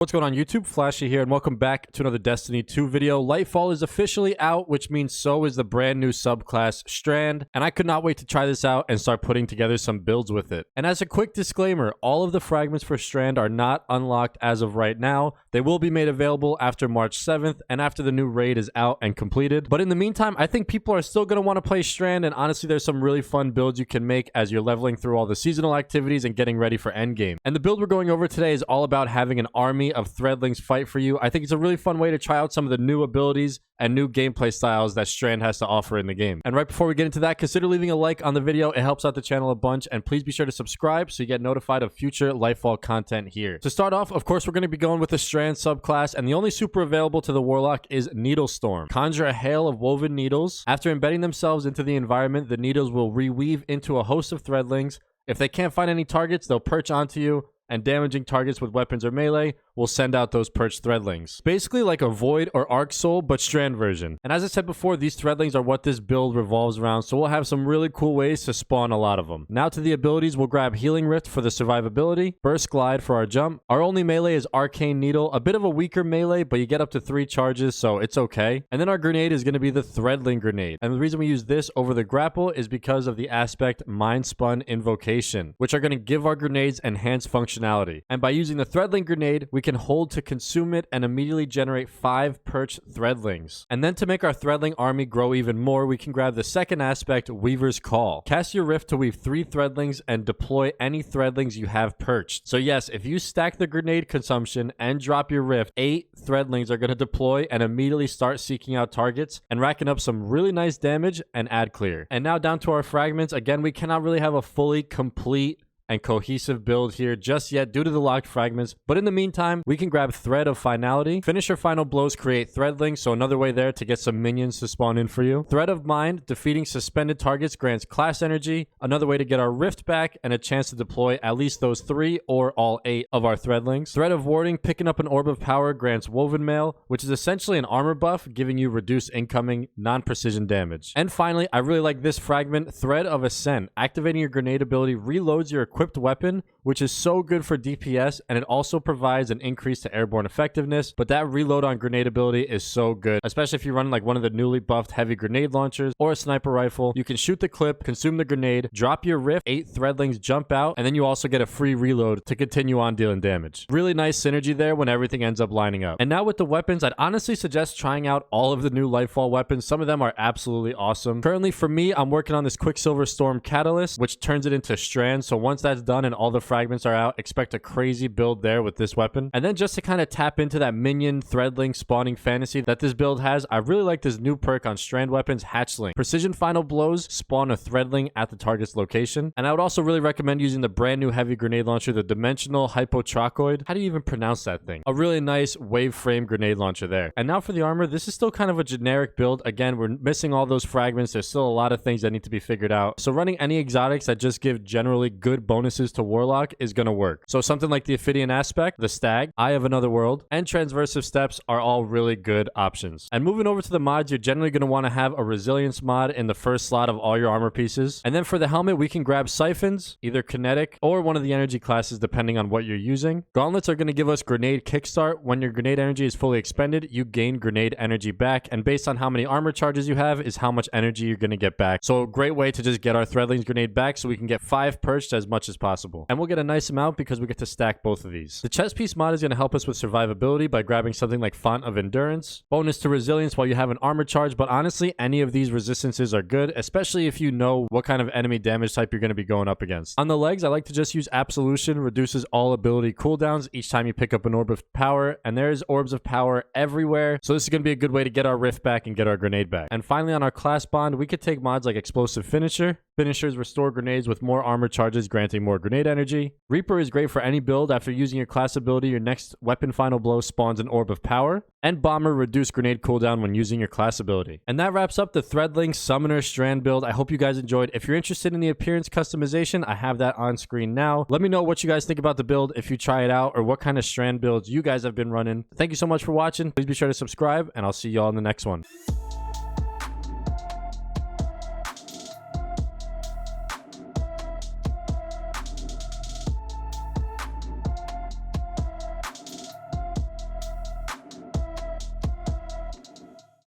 What's going on YouTube? Flashy here and welcome back to another Destiny 2 video. Lightfall is officially out, which means so is the brand new subclass STRAND, and I could not wait to try this out and start putting together some builds with it. And as a quick disclaimer, all of the fragments for STRAND are not unlocked as of right now. They will be made available after March 7th and after the new raid is out and completed. But in the meantime, I think people are still going to want to play STRAND, and honestly there's some really fun builds you can make as you're leveling through all the seasonal activities and getting ready for endgame. And the build we're going over today is all about having an army of threadlings fight for you. I think it's a really fun way to try out some of the new abilities and new gameplay styles that STRAND has to offer in the game. And right before we get into that, consider leaving a like on the video. It helps out the channel a bunch, and please be sure to subscribe so you get notified of future Lightfall content here. To start off, of course, we're going to be going with the STRAND subclass, and the only super available to the Warlock is Needlestorm. Conjure a hail of woven needles. After embedding themselves into the environment, the needles will reweave into a host of threadlings. If they can't find any targets, they'll perch onto you, and damaging targets with weapons or melee will send out those perched threadlings. Basically like a Void or Arc Soul, but STRAND version. And as I said before, these threadlings are what this build revolves around, so we'll have some really cool ways to spawn a lot of them. Now to the abilities, we'll grab Healing Rift for the survivability, Burst Glide for our jump. Our only melee is Arcane Needle, a bit of a weaker melee, but you get up to 3 charges, so it's okay. And then our grenade is going to be the Threadling Grenade. And the reason we use this over the grapple is because of the aspect Mind Spun Invocation, which are going to give our grenades enhanced functionality. And by using the Threadling Grenade, we can hold to consume it and immediately generate 5 perched threadlings. And then to make our threadling army grow even more, we can grab the second aspect, Weaver's Call. Cast your Rift to weave 3 threadlings and deploy any threadlings you have perched. So yes, if you stack the grenade consumption and drop your Rift, 8 threadlings are going to deploy and immediately start seeking out targets and racking up some really nice damage and ad clear. And now down to our fragments. Again, we cannot really have a fully complete and cohesive build here just yet due to the locked fragments, but in the meantime we can grab Thread of Finality. Finisher final blows create threadlings, so another way there to get some minions to spawn in for you. Thread of Mind, defeating suspended targets grants class energy, another way to get our Rift back and a chance to deploy at least those 3 or all 8 of our threadlings. Thread of Warding, picking up an Orb of Power grants Woven Mail, which is essentially an armor buff giving you reduced incoming non-precision damage. And finally, I really like this fragment, Thread of Ascent. Activating your grenade ability reloads your equipped weapon, which is so good for DPS, and it also provides an increase to airborne effectiveness. But that reload on grenade ability is so good, especially if you're running like one of the newly buffed heavy grenade launchers or a sniper rifle. You can shoot the clip, consume the grenade, drop your Rift, 8 threadlings jump out, and then you also get a free reload to continue on dealing damage. Really nice synergy there when everything ends up lining up. And now with the weapons, I'd honestly suggest trying out all of the new Lightfall weapons. Some of them are absolutely awesome. Currently for me, I'm working on this Quicksilver Storm Catalyst, which turns it into STRAND. So once that's done and all the fragments are out, expect a crazy build there with this weapon. And then just to kind of tap into that minion threadling spawning fantasy that this build has, I really like this new perk on STRAND weapons, Hatchling. Precision final blows spawn a threadling at the target's location. And I would also really recommend using the brand new heavy grenade launcher, the Dimensional Hypotrochoid. How do you even pronounce that thing? A really nice wave frame grenade launcher there. And now for the armor, this is still kind of a generic build. Again, we're missing all those fragments. There's still a lot of things that need to be figured out. So running any exotics that just give generally good bonuses to Warlock is going to work. So something like the Ophidian Aspect, the Stag, Eye of Another World, and Transversive Steps are all really good options. And moving over to the mods, you're generally going to want to have a Resilience mod in the first slot of all your armor pieces. And then for the helmet, we can grab Siphons, either kinetic or one of the energy classes depending on what you're using. Gauntlets are going to give us Grenade Kickstart. When your grenade energy is fully expended, you gain grenade energy back, and based on how many armor charges you have is how much energy you're going to get back. So a great way to just get our Threadlings grenade back so we can get 5 perched as much as possible. And we'll get a nice amount because we get to stack both of these. The chest piece mod is going to help us with survivability by grabbing something like Font of Endurance. Bonus to resilience while you have an armor charge, but honestly, any of these resistances are good, especially if you know what kind of enemy damage type you're going to be going up against. On the legs, I like to just use Absolution, reduces all ability cooldowns each time you pick up an Orb of Power, and there's Orbs of Power everywhere, so this is going to be a good way to get our Rift back and get our grenade back. And finally, on our class bond, we could take mods like Explosive Finisher. Finishers restore grenades with more armor charges, granting more grenade energy. Reaper is great for any build. After using your class ability, your next weapon final blow spawns an Orb of Power. And Bomber, reduce grenade cooldown when using your class ability. And that wraps up the Threadling Summoner STRAND build. I hope you guys enjoyed. If you're interested in the appearance customization, I have that on screen now. Let me know what you guys think about the build if you try it out, or what kind of STRAND builds you guys have been running. Thank you so much for watching. Please be sure to subscribe, and I'll see y'all in the next one.